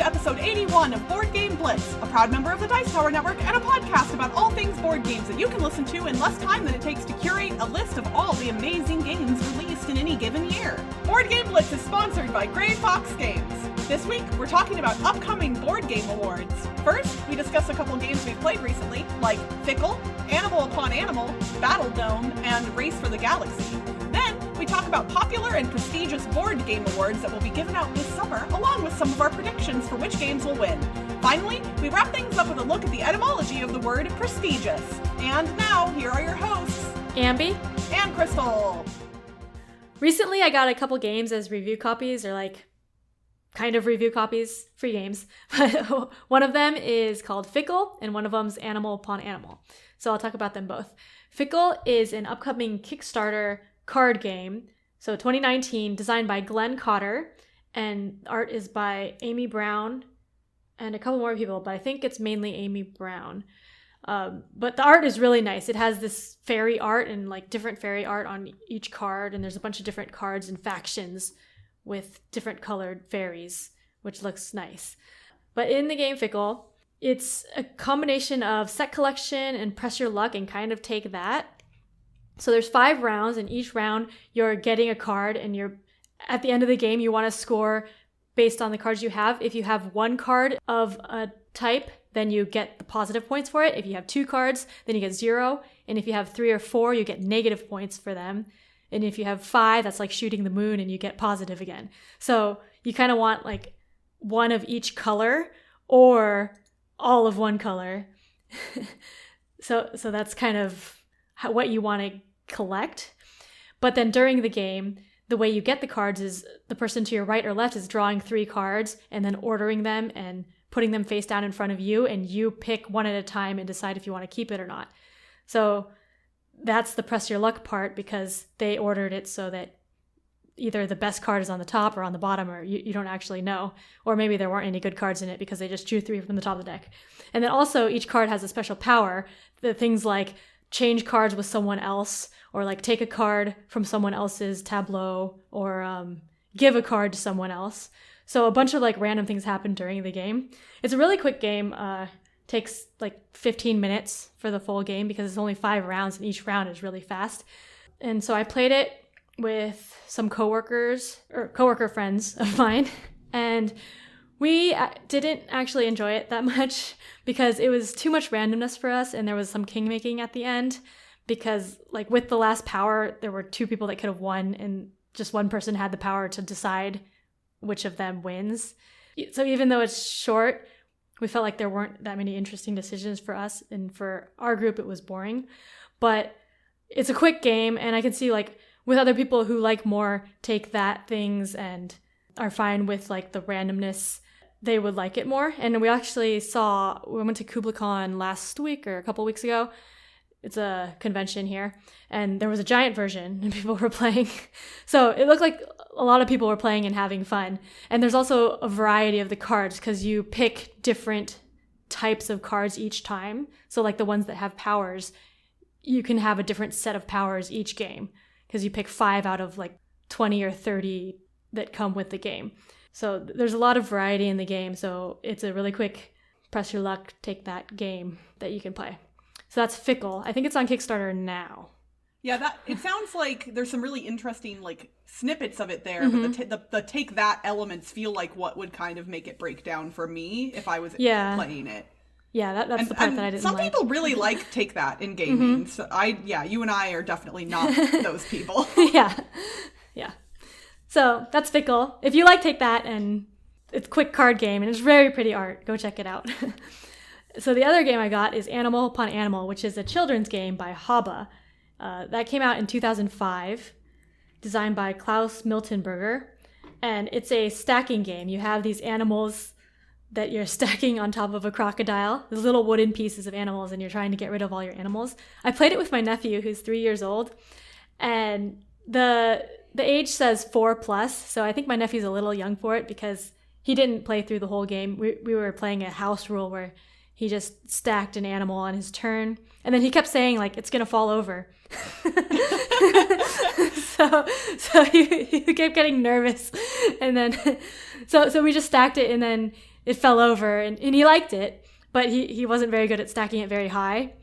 episode 81 of Board Game Blitz, a proud member of the Dice Tower Network and a podcast about all things board games that you can listen to in less time than it takes to curate a list of all the amazing games released in any given year. Board Game Blitz is sponsored by Grey Fox Games. This week, we're talking about upcoming board game awards. First, we discuss a couple games we've played recently, like Fickle, Animal Upon Animal, Battle Dome, and Race for the Galaxy. Then, we talk about popular and prestigious board game awards that will be given out this summer, along with some of our predictions for which games will win. Finally, we wrap things up with a look at the etymology of the word prestigious. And now, here are your hosts, Ambie and Crystal. Recently, I got a couple games as review copies, or like kind of review copies, free games. But one of them is called Fickle, and one of them's Animal Upon Animal. So I'll talk about them both. Fickle is an upcoming Kickstarter card game. So 2019, designed by Glenn Cotter, and art is by Amy Brown and a couple more people, but I think it's mainly Amy Brown. But the art is really nice. It has this fairy art and like different fairy art on each card, and there's a bunch of different cards and factions with different colored fairies, which looks nice. But in the game Fickle, it's a combination of set collection and press your luck and kind of take that. So there's 5 rounds, and each round you're getting a card, and you're at the end of the game you want to score based on the cards you have. If you have 1 card of a type, then you get the positive points for it. If you have 2 cards, then you get 0. And if you have 3 or 4, you get negative points for them. And if you have 5, that's like shooting the moon, and you get positive again. So you kind of want like 1 of each color or all of 1 color. So that's kind of what you want to collect. But then during the game, the way you get the cards is the person to your right or left is drawing 3 cards and then ordering them and putting them face down in front of you, and you pick one at a time and decide if you want to keep it or not. So that's the press your luck part, because they ordered it so that either the best card is on the top or on the bottom, or you don't actually know. Or maybe there weren't any good cards in it because they just drew 3 from the top of the deck. And then also each card has a special power. The things like change cards with someone else, or like take a card from someone else's tableau, or give a card to someone else. So a bunch of like random things happen during the game. It's a really quick game. Takes like 15 minutes for the full game because it's only 5 rounds, and each round is really fast. And so I played it with some coworker friends of mine, and we didn't actually enjoy it that much because it was too much randomness for us, and there was some king making at the end, because like with the last power, there were 2 people that could have won, and just one person had the power to decide which of them wins. So even though it's short, we felt like there weren't that many interesting decisions for us, and for our group it was boring. But it's a quick game, and I can see like with other people who like more take that things and are fine with like the randomness, they would like it more. And we went to KublaCon last week or a couple weeks ago. It's a convention here, and there was a giant version and people were playing. So it looked like a lot of people were playing and having fun. And there's also a variety of the cards because you pick different types of cards each time. So like the ones that have powers, you can have a different set of powers each game because you pick 5 out of like 20 or 30 that come with the game. So there's a lot of variety in the game. So it's a really quick press your luck, take that game that you can play. So that's Fickle. I think it's on Kickstarter now. Yeah, it sounds like there's some really interesting like snippets of it there, Mm-hmm. but the take that elements feel like what would kind of make it break down for me if I was playing it. Yeah, that's the part that I didn't like. Some people really like take that in gaming. Mm-hmm. So you and I are definitely not those people. Yeah. So that's Fickle. If you like take that, and it's a quick card game and it's very pretty art, go check it out. So the other game I got is Animal Upon Animal, which is a children's game by Haba. That came out in 2005, designed by Klaus Miltenberger. And it's a stacking game. You have these animals that you're stacking on top of a crocodile, these little wooden pieces of animals, and you're trying to get rid of all your animals. I played it with my nephew, who's 3 years old, and the age says 4+, so I think my nephew's a little young for it because he didn't play through the whole game. We were playing a house rule where he just stacked an animal on his turn, and then he kept saying like it's gonna fall over. so he kept getting nervous, and then so we just stacked it, and then it fell over, and he liked it, but he wasn't very good at stacking it very high,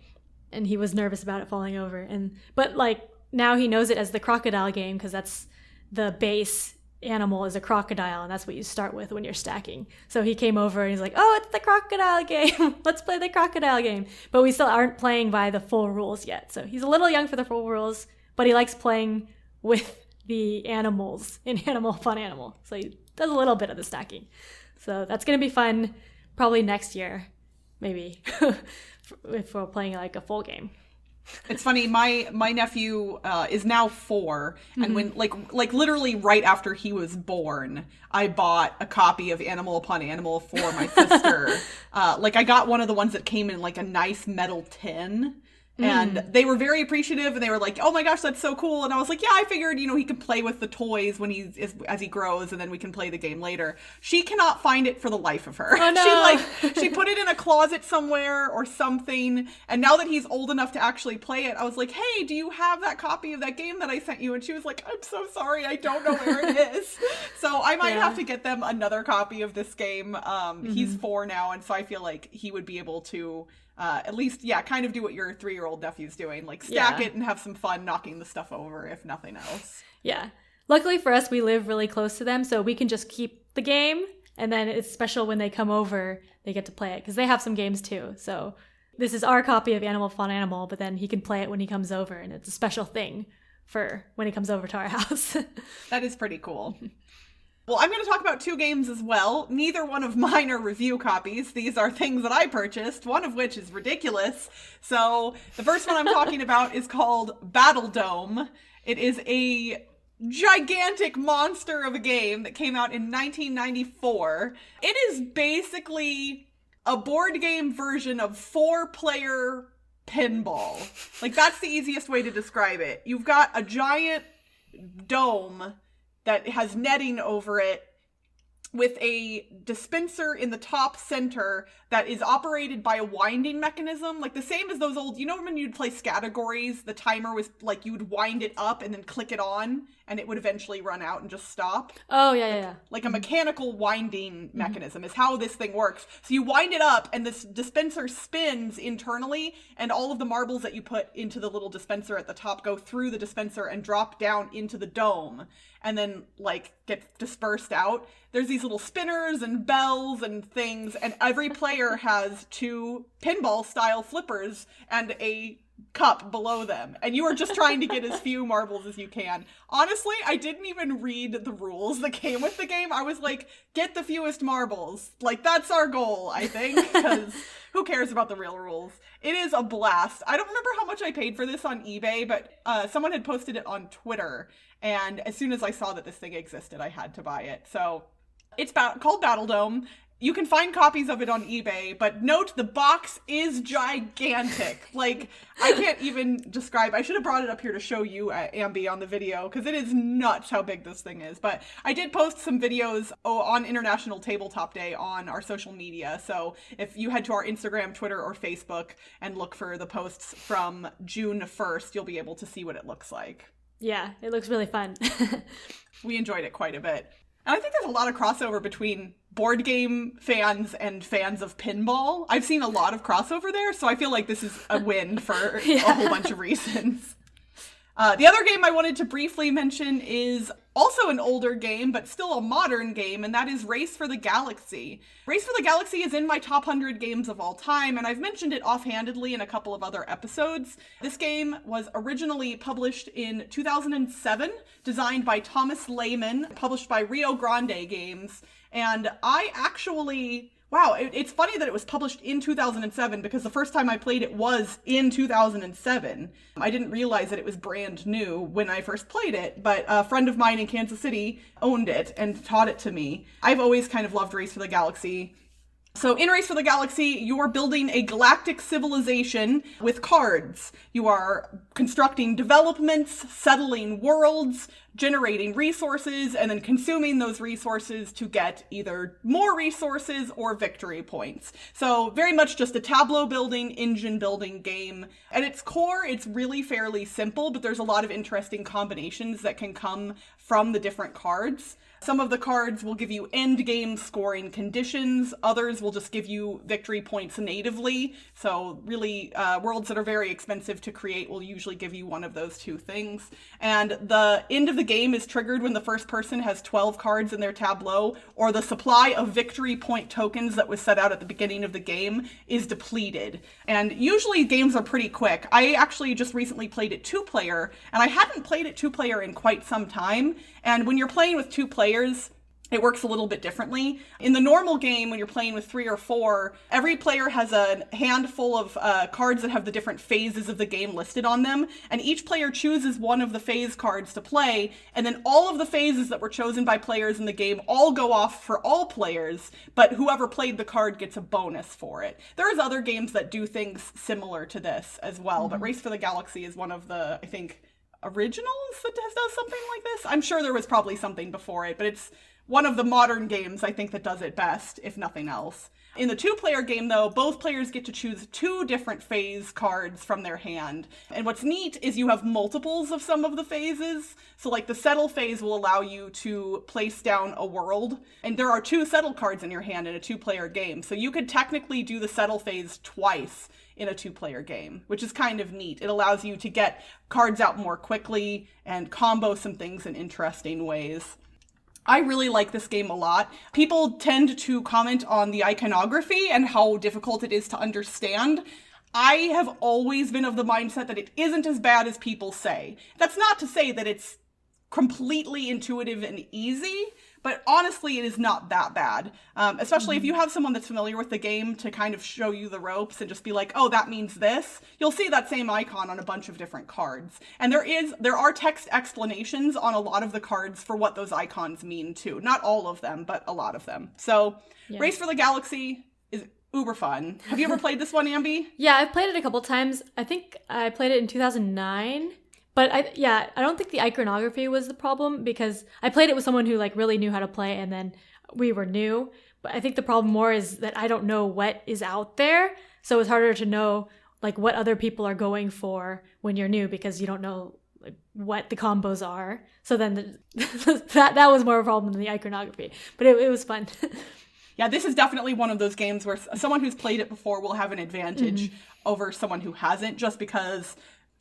and he was nervous about it falling over. But like now he knows it as the crocodile game, because that's the base animal is a crocodile, and that's what you start with when you're stacking. So he came over and he's like, oh, it's the crocodile game. Let's play the crocodile game. But we still aren't playing by the full rules yet. So he's a little young for the full rules, but he likes playing with the animals in Animal Fun Animal. So he does a little bit of the stacking. So that's going to be fun probably next year, maybe, if we're playing like a full game. It's funny, my nephew is now 4, and when like literally right after he was born, I bought a copy of Animal Upon Animal for my sister. I got one of the ones that came in like a nice metal tin. And they were very appreciative, and they were like, oh my gosh, that's so cool. And I was like, yeah, I figured, he can play with the toys when as he grows, and then we can play the game later. She cannot find it for the life of her. Oh, no. She put it in a closet somewhere or something. And now that he's old enough to actually play it, I was like, hey, do you have that copy of that game that I sent you? And she was like, I'm so sorry, I don't know where it is. So I might have to get them another copy of this game. He's 4 now, and so I feel like he would be able to at least, kind of do what your 3-year-old nephew's doing, like stack it and have some fun knocking the stuff over, if nothing else. Yeah. Luckily for us, we live really close to them, so we can just keep the game, and then it's special when they come over, they get to play it, because they have some games too. So this is our copy of Animal Fun Animal, but then he can play it when he comes over, and it's a special thing for when he comes over to our house. That is pretty cool. Well, I'm going to talk about 2 games as well. Neither one of mine are review copies. These are things that I purchased, one of which is ridiculous. So the first one I'm talking about is called Battle Dome. It is a gigantic monster of a game that came out in 1994. It is basically a board game version of 4-player pinball. Like, that's the easiest way to describe it. You've got a giant dome that has netting over it with a dispenser in the top center that is operated by a winding mechanism, like the same as those old, when you'd play categories, the timer was like you would wind it up and then click it on and it would eventually run out and just stop. Oh, yeah. Like a mechanical winding mechanism is how this thing works. So you wind it up and this dispenser spins internally, and all of the marbles that you put into the little dispenser at the top go through the dispenser and drop down into the dome and then get dispersed out. There's these little spinners and bells and things, and every player has 2 pinball-style flippers and a cup below them, and you are just trying to get as few marbles as you can. Honestly, I didn't even read the rules that came with the game. I was like, get the fewest marbles. Like, that's our goal, I think, because who cares about the real rules? It is a blast. I don't remember how much I paid for this on eBay, but someone had posted it on Twitter, and as soon as I saw that this thing existed, I had to buy it. So it's called Battle Dome. You can find copies of it on eBay, but note the box is gigantic. Like, I can't even describe. I should have brought it up here to show you, Ambie, on the video, because it is nuts how big this thing is. But I did post some videos on International Tabletop Day on our social media. So if you head to our Instagram, Twitter, or Facebook and look for the posts from June 1st, you'll be able to see what it looks like. Yeah, it looks really fun. We enjoyed it quite a bit. And I think there's a lot of crossover between board game fans and fans of pinball. I've seen a lot of crossover there, so I feel like this is a win for a whole bunch of reasons. The other game I wanted to briefly mention is also an older game, but still a modern game, and that is Race for the Galaxy. Race for the Galaxy is in my top 100 games of all time, and I've mentioned it offhandedly in a couple of other episodes. This game was originally published in 2007, designed by Thomas Lehman, published by Rio Grande Games, and I actually... Wow, it's funny that it was published in 2007 because the first time I played it was in 2007. I didn't realize that it was brand new when I first played it, but a friend of mine in Kansas City owned it and taught it to me. I've always kind of loved Race for the Galaxy. So in Race for the Galaxy, you are building a galactic civilization with cards. You are constructing developments, settling worlds, generating resources and then consuming those resources to get either more resources or victory points. So very much just a tableau building, engine building game. At its core, it's really fairly simple, but there's a lot of interesting combinations that can come from the different cards. Some of the cards will give you end game scoring conditions. Others will just give you victory points natively. So really, worlds that are very expensive to create will usually give you one of those two things. And the end of the game is triggered when the first person has 12 cards in their tableau, or the supply of victory point tokens that was set out at the beginning of the game is depleted. And usually games are pretty quick. I actually just recently played it 2-player, and I hadn't played it 2-player in quite some time. And when you're playing with 2 players, it works a little bit differently. In the normal game, when you're playing with 3 or 4, every player has a handful of cards that have the different phases of the game listed on them, and each player chooses one of the phase cards to play, and then all of the phases that were chosen by players in the game all go off for all players, but whoever played the card gets a bonus for it. There's other games that do things similar to this as well, but Race for the Galaxy is one of the, I think, originals that does something like this. I'm sure there was probably something before it, but it's one of the modern games, I think, that does it best, if nothing else. In the 2-player game, though, both players get to choose 2 different phase cards from their hand. And what's neat is you have multiples of some of the phases. So, like, the settle phase will allow you to place down a world. And there are 2 settle cards in your hand in a 2-player game. So you could technically do the settle phase twice in a 2-player game, which is kind of neat. It allows you to get cards out more quickly and combo some things in interesting ways. I really like this game a lot. People tend to comment on the iconography and how difficult it is to understand. I have always been of the mindset that it isn't as bad as people say. That's not to say that it's completely intuitive and easy, but honestly, it is not that bad. Especially if you have someone that's familiar with the game to kind of show you the ropes and just be like, oh, that means this. You'll see that same icon on a bunch of different cards. And there are text explanations on a lot of the cards for what those icons mean too. Not all of them, but a lot of them. So yeah. Race for the Galaxy is uber fun. Have you ever played this one, Ambie? Yeah, I've played it a couple times. I think I played it in 2009. But I don't think the iconography was the problem, because I played it with someone who like really knew how to play, and then we were new. But I think the problem more is that I don't know what is out there. So it's harder to know like what other people are going for when you're new, because you don't know like what the combos are. So then that was more of a problem than the iconography. But it was fun. Yeah, this is definitely one of those games where someone who's played it before will have an advantage over someone who hasn't, just because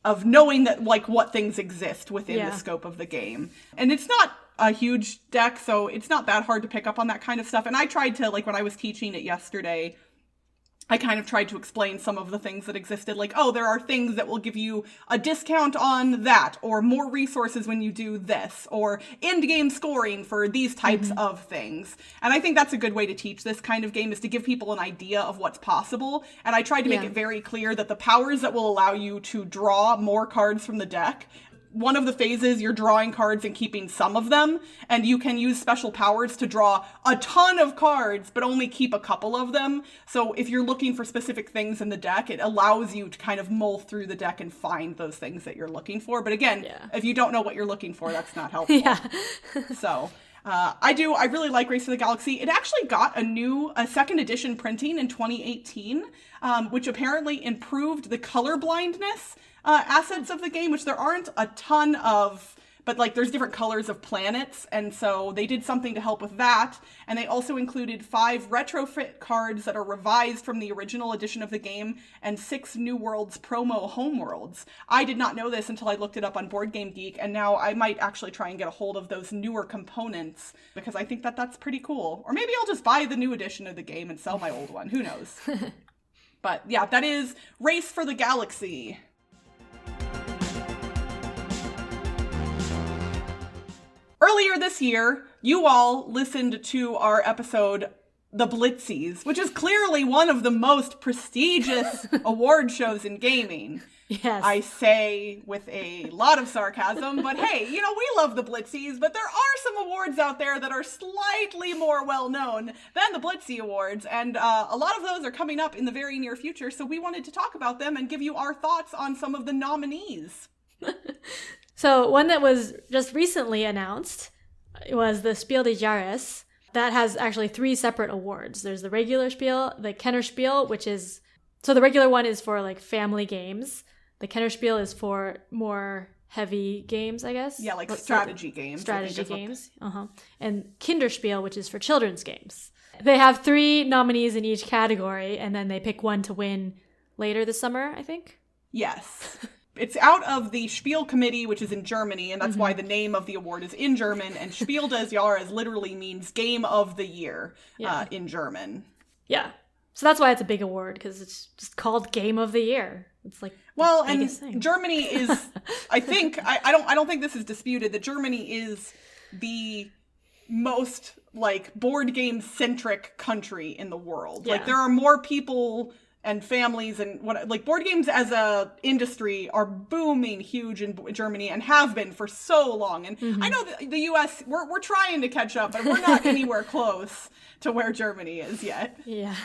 of knowing that like what things exist within the scope of the game. And it's not a huge deck, so it's not that hard to pick up on that kind of stuff. And I tried to, like when I was teaching it yesterday, I kind of tried to explain some of the things that existed, like, oh, there are things that will give you a discount on that, or more resources when you do this, or end-game scoring for these types of things. And I think that's a good way to teach this kind of game, is to give people an idea of what's possible. And I tried to make it very clear that the powers that will allow you to draw more cards from the deck, one of the phases, you're drawing cards and keeping some of them, and you can use special powers to draw a ton of cards, but only keep a couple of them. So if you're looking for specific things in the deck, it allows you to kind of mull through the deck and find those things that you're looking for. But again, if you don't know what you're looking for, that's not helpful. So I really like Race for the Galaxy. It actually got a second edition printing in 2018, which apparently improved the color blindness assets of the game, which there aren't a ton of, but like there's different colors of planets, and so they did something to help with that. And they also included 5 retrofit cards that are revised from the original edition of the game, and 6 New Worlds promo homeworlds. I did not know this until I looked it up on Board Game Geek, and now I might actually try and get a hold of those newer components, because I think that that's pretty cool. Or maybe I'll just buy the new edition of the game and sell my old one. Who knows? But yeah, that is Race for the Galaxy. Earlier this year, you all listened to our episode, The Blitzies, which is clearly one of the most prestigious award shows in gaming. Yes. I say with a lot of sarcasm, but hey, we love the Blitzies, but there are some awards out there that are slightly more well-known than the Blitzy Awards, and a lot of those are coming up in the very near future, so we wanted to talk about them and give you our thoughts on some of the nominees. So one that was just recently announced was the Spiel des Jahres. That has actually 3 separate awards. There's the regular Spiel, the Kennerspiel, which is... So the regular one is for like family games. The Kennerspiel is for more heavy games, I guess. Yeah, like strategy games. Strategy games. And Kinderspiel, which is for children's games. They have 3 nominees in each category, and then they pick one to win later this summer, I think. Yes. It's out of the Spiel Committee, which is in Germany, and that's why the name of the award is in German, and Spiel des Jahres literally means Game of the Year in German. Yeah. So that's why it's a big award, because it's just called Game of the Year. It's like the biggest thing. Germany is, I think, I don't think this is disputed, that Germany is the most, like, board game centric country in the world. Yeah. Like, there are more people and families and board games as a industry are booming huge in Germany and have been for so long. And I know that the US, we're trying to catch up, but we're not anywhere close to where Germany is yet. Yeah.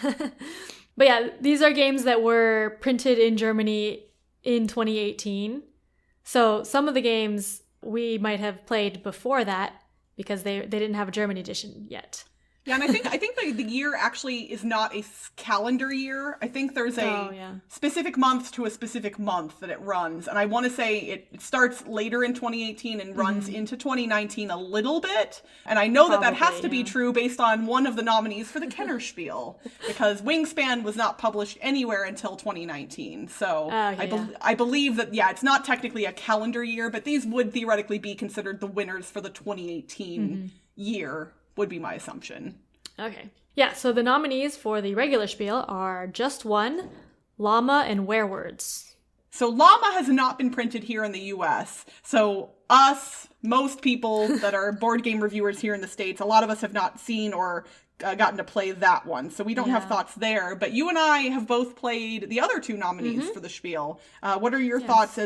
But yeah, these are games that were printed in Germany in 2018. So some of the games we might have played before that because they didn't have a German edition yet. Yeah, and I think the year actually is not a calendar year. I think there's a specific month to a specific month that it runs. And I want to say it starts later in 2018 and runs into 2019 a little bit. And I know that has to be true based on one of the nominees for the Kennerspiel, because Wingspan was not published anywhere until 2019. So I believe that, it's not technically a calendar year, but these would theoretically be considered the winners for the 2018 year. Would be my assumption. Okay. Yeah, so the nominees for the regular Spiel are Just One, LAMA, and Werewords. So LAMA has not been printed here in the US. So most people that are board game reviewers here in the States, a lot of us have not seen or gotten to play that one. So we don't have thoughts there. But you and I have both played the other 2 nominees for the Spiel. What are your thoughts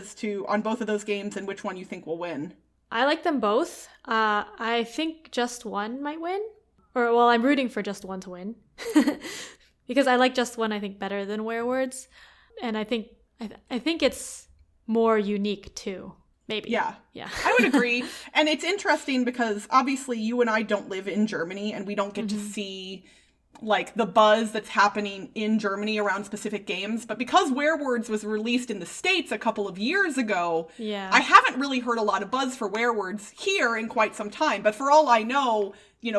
on both of those games and which one you think will win? I like them both. I think Just One might win. I'm rooting for Just One to win. Because I like Just One, I think, better than Werewords. And I think it's more unique, too. Maybe. Yeah. I would agree. And it's interesting because, obviously, you and I don't live in Germany, and we don't get to see like the buzz that's happening in Germany around specific games. But because Werewords was released in the States a couple of years ago, I haven't really heard a lot of buzz for Werewords here in quite some time. But for all I know,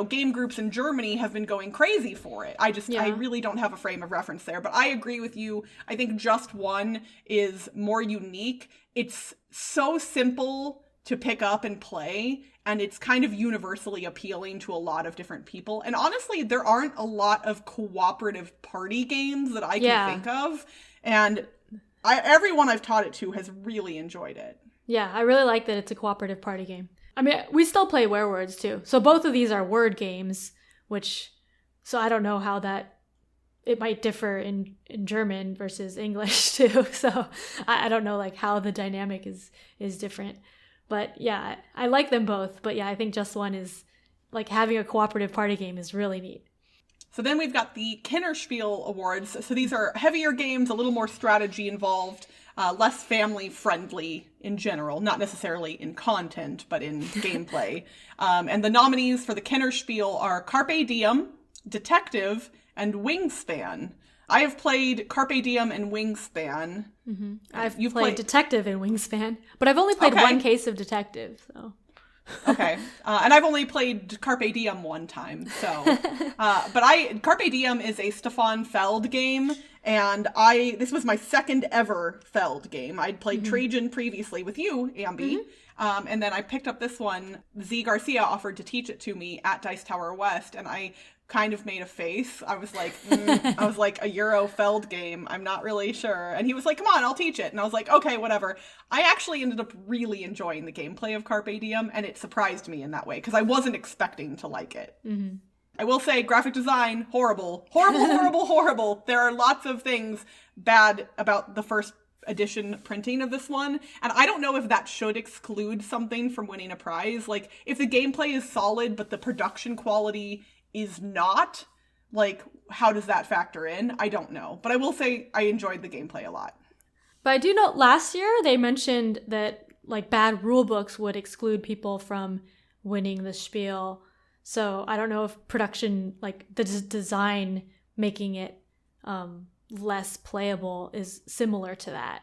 game groups in Germany have been going crazy for it. I really don't have a frame of reference there. But I agree with you. I think Just One is more unique. It's so simple to pick up and play, and it's kind of universally appealing to a lot of different people. And honestly, there aren't a lot of cooperative party games that I can think of. And everyone I've taught it to has really enjoyed it. Yeah, I really like that it's a cooperative party game. I mean, we still play Werewords too. So both of these are word games, so I don't know how it might differ in German versus English too. So I don't know how the dynamic is different. But yeah, I like them both. But yeah, I think Just One is having a cooperative party game is really neat. So then we've got the Kennerspiel Awards. So these are heavier games, a little more strategy involved, less family friendly in general, not necessarily in content, but in gameplay. And the nominees for the Kennerspiel are Carpe Diem, Detective, and Wingspan. I have played Carpe Diem and Wingspan. You've played Detective and Wingspan, but I've only played one case of Detective. So. Okay, and I've only played Carpe Diem one time. So, but Carpe Diem is a Stefan Feld game, and this was my second ever Feld game. I'd played Trajan previously with you, Ambie, and then I picked up this one. Z Garcia offered to teach it to me at Dice Tower West, and I kind of made a face. I was like, a Euro Feld game. I'm not really sure. And he was like, come on, I'll teach it. And I was like, okay, whatever. I actually ended up really enjoying the gameplay of Carpe Diem, and it surprised me in that way because I wasn't expecting to like it. I will say graphic design, horrible. Horrible. There are lots of things bad about the first edition printing of this one, and I don't know if that should exclude something from winning a prize. If the gameplay is solid but the production quality is not, how does that factor in? I don't know. But I will say I enjoyed the gameplay a lot. But I do know last year they mentioned that like bad rule books would exclude people from winning the spiel. So I don't know if production, like the design making it less playable is similar to that.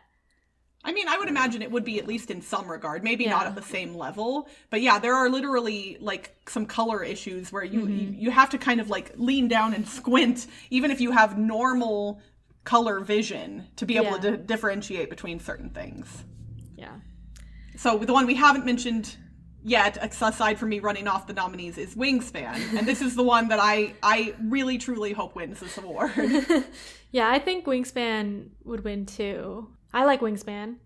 I mean, I would imagine it would be, at least in some regard, maybe not at the same level, but yeah, there are literally like some color issues where you have to kind of like lean down and squint, even if you have normal color vision, to be able to differentiate between certain things. Yeah. So the one we haven't mentioned yet, aside from me running off the nominees, is Wingspan, and this is the one that I really truly hope wins this award. Yeah, I think Wingspan would win too. I like Wingspan.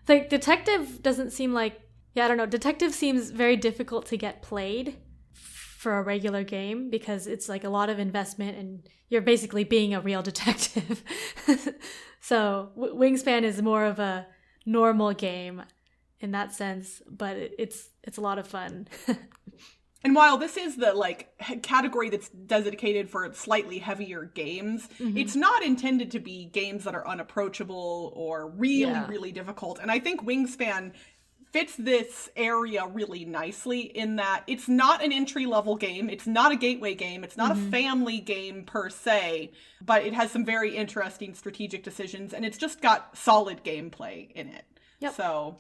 Like, Detective doesn't seem like... Yeah, I don't know. Detective seems very difficult to get played for a regular game because it's like a lot of investment and you're basically being a real detective. So Wingspan is more of a normal game in that sense, but it's a lot of fun. And while this is the like category that's dedicated for slightly heavier games, it's not intended to be games that are unapproachable or really difficult. And I think Wingspan fits this area really nicely in that it's not an entry-level game, it's not a gateway game, it's not a family game per se, but it has some very interesting strategic decisions, and it's just got solid gameplay in it. Yep. So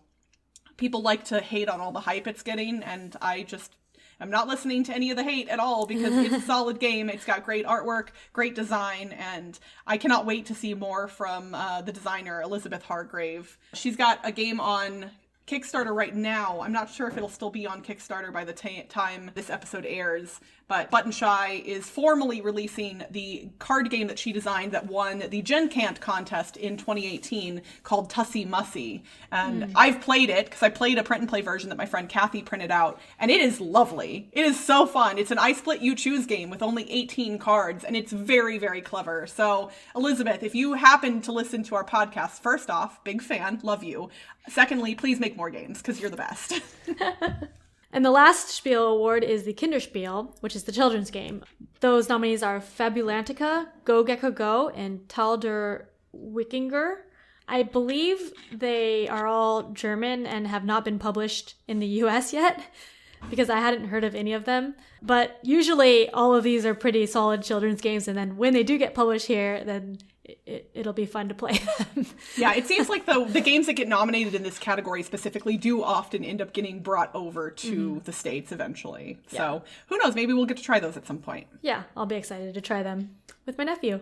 people like to hate on all the hype it's getting, and I'm not listening to any of the hate at all because it's a solid game. It's got great artwork, great design, and I cannot wait to see more from the designer, Elizabeth Hargrave. She's got a game on Kickstarter right now. I'm not sure if it'll still be on Kickstarter by the time this episode airs, but Button Shy is formally releasing the card game that she designed that won the Gen Cant contest in 2018 called Tussie Mussy. And I've played it because I played a print and play version that my friend Kathy printed out, and it is lovely. It is so fun. It's an I Split You Choose game with only 18 cards, and it's very, very clever. So, Elizabeth, if you happen to listen to our podcast, first off, big fan, love you. Secondly, please make more games because you're the best. And the last Spiel award is the Kinderspiel, which is the children's game. Those nominees are Fabulantica, Go Gecko Go, and Tal der Wikinger. I believe they are all German and have not been published in the US yet, because I hadn't heard of any of them. But usually all of these are pretty solid children's games, and then when they do get published here, then it'll be fun to play them. Yeah, it seems like the games that get nominated in this category specifically do often end up getting brought over to the States eventually. Yeah. So who knows, maybe we'll get to try those at some point. Yeah, I'll be excited to try them with my nephew.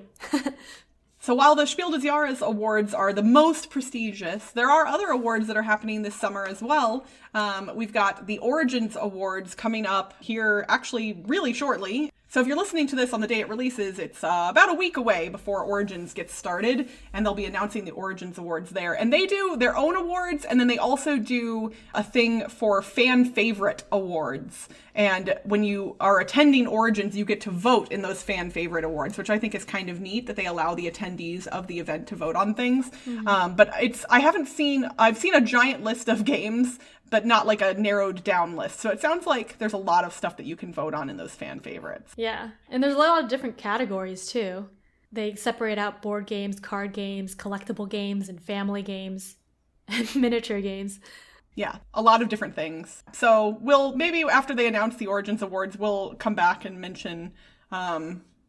So while the Spiel des Jahres awards are the most prestigious, there are other awards that are happening this summer as well. We've got the Origins Awards coming up here actually really shortly. So if you're listening to this on the day it releases, it's about a week away before Origins gets started, and they'll be announcing the Origins Awards there. And they do their own awards, and then they also do a thing for fan favorite awards. And when you are attending Origins, you get to vote in those fan favorite awards, which I think is kind of neat that they allow the attendees of the event to vote on things. But I've seen a giant list of games, but not like a narrowed down list. So it sounds like there's a lot of stuff that you can vote on in those fan favorites. Yeah, and there's a lot of different categories too. They separate out board games, card games, collectible games, and family games, and miniature games. Yeah, a lot of different things. So maybe after they announce the Origins Awards, we'll come back and mention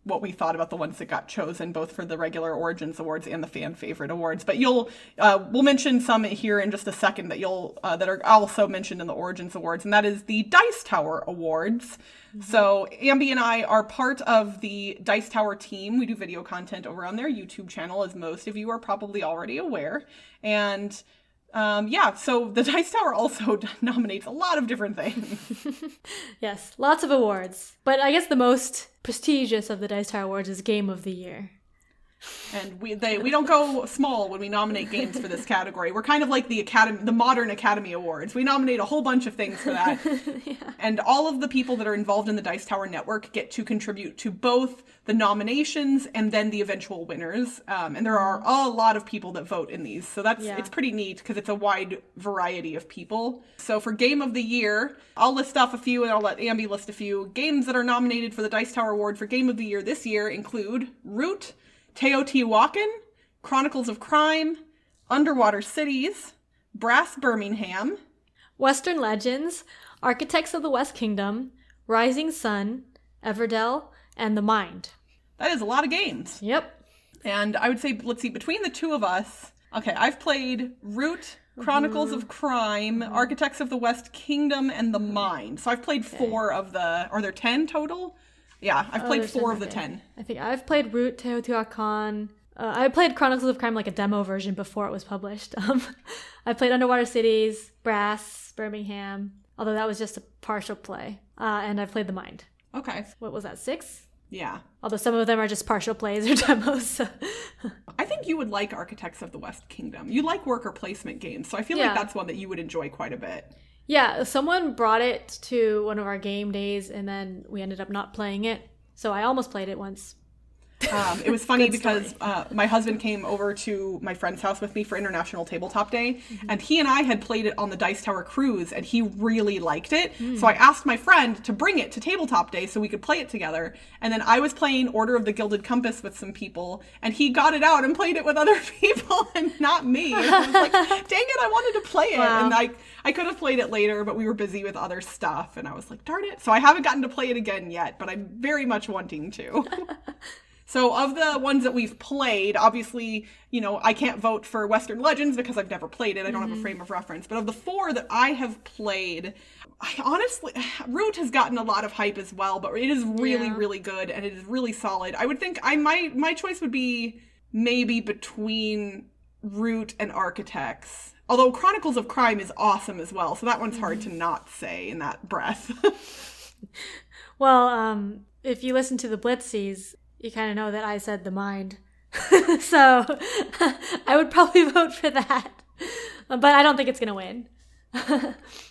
what we thought about the ones that got chosen, both for the regular Origins Awards and the fan favorite awards. But we'll mention some here in just a second that are also mentioned in the Origins Awards, and that is the Dice Tower Awards. So Ambie and I are part of the Dice Tower team. We do video content over on their YouTube channel, as most of you are probably already aware. And so the Dice Tower also nominates a lot of different things. Yes, lots of awards. But I guess the most prestigious of the Dice Tower Awards is Game of the Year. And we don't go small when we nominate games for this category. We're kind of like the modern Academy Awards. We nominate a whole bunch of things for that. Yeah. And all of the people that are involved in the Dice Tower Network get to contribute to both the nominations and then the eventual winners. And there are a lot of people that vote in these. So it's pretty neat because it's a wide variety of people. So for Game of the Year, I'll list off a few and I'll let Ambie list a few. Games that are nominated for the Dice Tower Award for Game of the Year this year include Root, Teotihuacan, Chronicles of Crime, Underwater Cities, Brass Birmingham, Western Legends, Architects of the West Kingdom, Rising Sun, Everdell, and The Mind. That is a lot of games. Yep. And I would say, let's see, between the two of us, okay, I've played Root, Chronicles of Crime, Architects of the West Kingdom, and The Mind. So I've played 4 of the, are there 10 total? Yeah, I've played 4 of the 10. I think I've played Root, Teotihuacan. I played Chronicles of Crime like a demo version before it was published. I played Underwater Cities, Brass, Birmingham, although that was just a partial play. And I've played The Mind. Okay. What was that, 6? Yeah. Although some of them are just partial plays or demos. So. I think you would like Architects of the West Kingdom. You like worker placement games, so I feel like that's one that you would enjoy quite a bit. Yeah, someone brought it to one of our game days, and then we ended up not playing it. So I almost played it once. It was funny because my husband came over to my friend's house with me for International Tabletop Day, and he and I had played it on the Dice Tower cruise, and he really liked it. So I asked my friend to bring it to Tabletop Day so we could play it together. And then I was playing Order of the Gilded Compass with some people, and he got it out and played it with other people and not me. And I was like, dang it, I wanted to play it. Wow. And I could have played it later, but we were busy with other stuff. And I was like, darn it. So I haven't gotten to play it again yet, but I'm very much wanting to. So of the ones that we've played, obviously, you know, I can't vote for Western Legends because I've never played it. I don't have a frame of reference. But of the 4 that I have played, Root has gotten a lot of hype as well, but it is really, really good and it is really solid. I would think my choice would be maybe between Root and Architects. Although Chronicles of Crime is awesome as well, so that one's hard to not say in that breath. Well, if you listen to the Blitzies, you kind of know that I said The Mind. So I would probably vote for that. But I don't think it's going to win.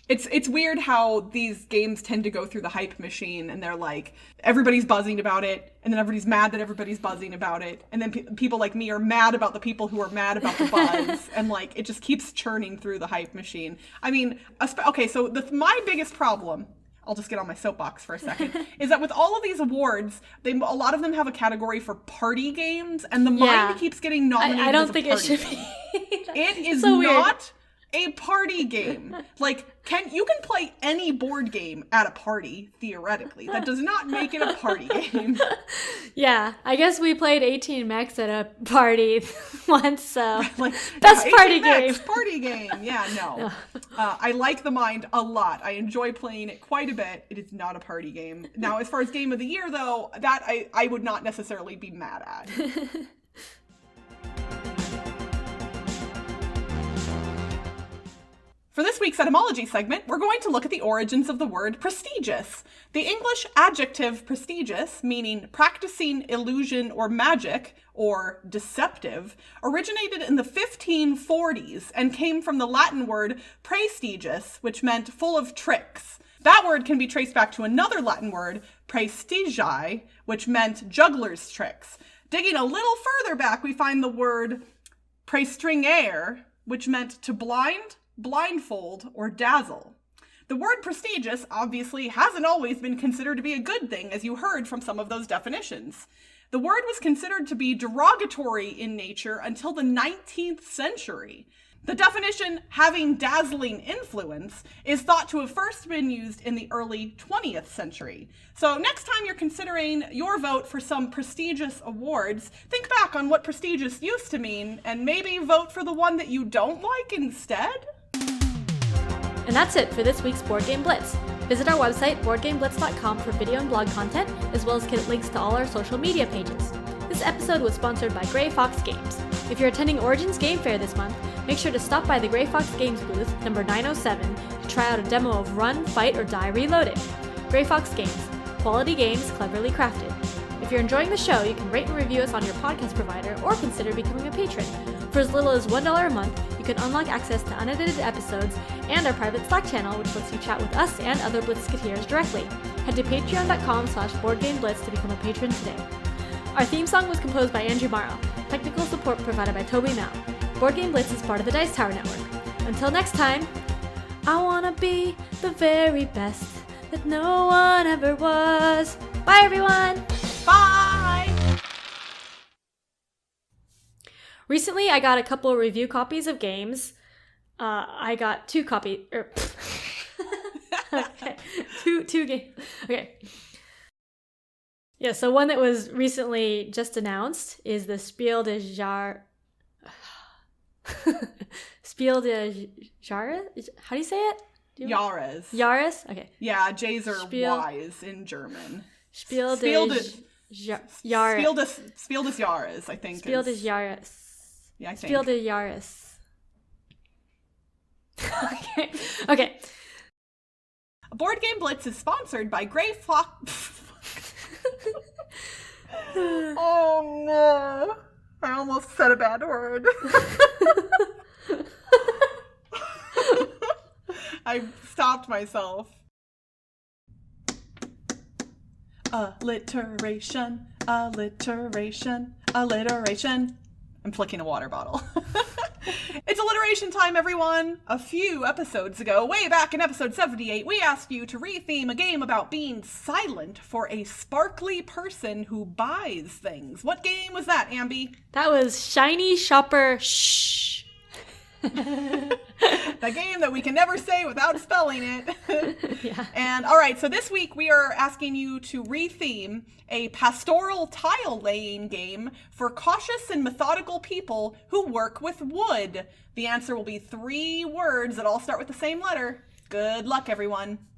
It's weird how these games tend to go through the hype machine, and they're like, everybody's buzzing about it, and then everybody's mad that everybody's buzzing about it, and then people like me are mad about the people who are mad about the buzz, and like it just keeps churning through the hype machine. I mean, okay, so my biggest problem, I'll just get on my soapbox for a second, is that with all of these awards, a lot of them have a category for party games, and The Mind keeps getting nominated. I don't think it should be. It is so not a party game. Like, you can play any board game at a party, theoretically. That does not make it a party game. Yeah, I guess we played 18 Mechs at a party once, so like, best party game. Party game. Yeah, no. I like The Mind a lot. I enjoy playing it quite a bit. It is not a party game. Now, as far as Game of the Year, though, that I would not necessarily be mad at. For this week's etymology segment, we're going to look at the origins of the word prestigious. The English adjective prestigious, meaning practicing illusion or magic, or deceptive, originated in the 1540s and came from the Latin word praestigious, which meant full of tricks. That word can be traced back to another Latin word, praestigii, which meant juggler's tricks. Digging a little further back, we find the word praestringere, which meant to blindfold, or dazzle. The word prestigious obviously hasn't always been considered to be a good thing, as you heard from some of those definitions. The word was considered to be derogatory in nature until the 19th century. The definition, having dazzling influence, is thought to have first been used in the early 20th century. So next time you're considering your vote for some prestigious awards, think back on what prestigious used to mean, and maybe vote for the one that you don't like instead? And that's it for this week's Board Game Blitz. Visit our website, boardgameblitz.com, for video and blog content, as well as get links to all our social media pages. This episode was sponsored by Grey Fox Games. If you're attending Origins Game Fair this month, make sure to stop by the Grey Fox Games booth, number 907, to try out a demo of Run, Fight, or Die Reloaded. Grey Fox Games. Quality games cleverly crafted. If you're enjoying the show, you can rate and review us on your podcast provider or consider becoming a patron. For as little as $1 a month, you can unlock access to unedited episodes and our private Slack channel, which lets you chat with us and other Blitzketeers directly. Head to patreon.com/boardgameblitz to become a patron today. Our theme song was composed by Andrew Morrow. Technical support provided by Toby Mao. Board Game Blitz is part of the Dice Tower Network. Until next time, I wanna be the very best that no one ever was. Bye, everyone! Bye! Recently, I got a couple review copies of games. I got 2 copies. two games. Okay. Yeah, so one that was recently just announced is the Spiel des Jahres. Spiel des Jahres? How do you say it? Jahres. Jahres? Okay. Yeah, J's are Y's in German. Spiel des Jahres. Spiel des Jahres, I think. Spiel des Jahres. Yeah, I think. Spiel des Jahres. Okay. Board Game Blitz is sponsored by Grey Flock. Oh no. I almost said a bad word. I stopped myself. Alliteration. I'm flicking a water bottle. It's alliteration time, everyone! A few episodes ago, way back in episode 78, we asked you to retheme a game about being silent for a sparkly person who buys things. What game was that, Ambie? That was Shiny Shopper Shh. The game that we can never say without spelling it. Yeah. And all right, so this week we are asking you to retheme a pastoral tile laying game for cautious and methodical people who work with wood. The answer will be 3 words that all start with the same letter. Good luck, everyone.